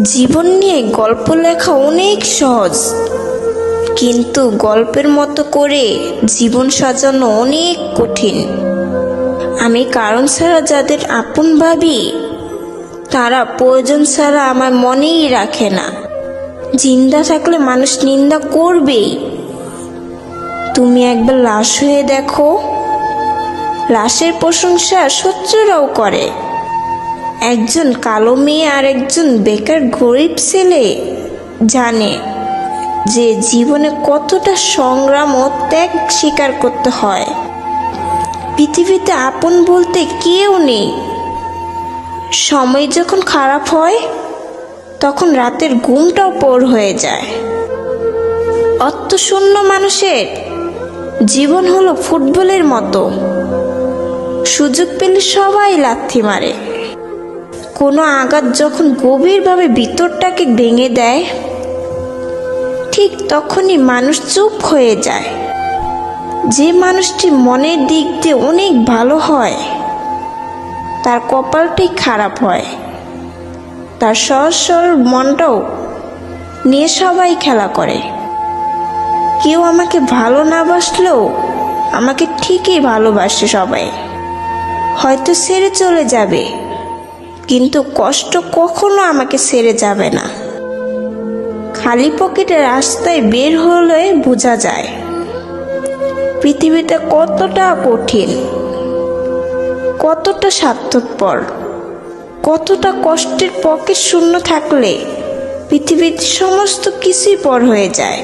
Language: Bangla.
জীবন নিয়ে গল্প লেখা অনেক সহজ, কিন্তু গল্পের মতো করে জীবন সাজানো অনেক কঠিন। আমি কারণ ছাড়া যাদের আপন ভাবি, তারা প্রয়োজন ছাড়া আমার মনেই রাখে না। জিন্দা থাকলে মানুষ নিন্দা করবেই। তুমি একবার লাশ হয়ে দেখো, লাশের প্রশংসা শত্রুরাও করে। একজন কালো মেয়ে আর একজন বেকার গরিব ছেলে জানে যে জীবনে কতটা সংগ্রাম ও ত্যাগ স্বীকার করতে হয়। পৃথিবীতে আপন বলতে কেউ নেই। সময় যখন খারাপ হয়, তখন রাতের ঘুমটাও পর হয়ে যায়। অর্থশূন্য মানুষের জীবন হলো ফুটবলের মতো, সুযোগ পেলে সবাই লাথি মারে। কোনো আঘাত যখন গভীরভাবে ভিতরটাকে ভেঙে দেয়, ঠিক তখনই মানুষ চুপ হয়ে যায়। যে মানুষটি মনের দিক দিয়ে অনেক ভালো হয়, তার কপালটাই খারাপ হয়। তার সহজ সরল মনটাও নিয়ে সবাই খেলা করে। কেউ আমাকে ভালো না বাসলেও আমাকে ঠিকই ভালোবাসে সবাই। হয়তো ছেড়ে চলে যাবে, কিন্তু কষ্ট কখনো আমাকে ছেড়ে যাবে না। খালি পকেটে রাস্তায় বের হলে বোঝা যায় পৃথিবীটা কতটা কঠিন, কতটা স্বার্থপর, কতটা কষ্টের পকেট শূন্য থাকলে পৃথিবীর সমস্ত কিছুই পর হয়ে যায়।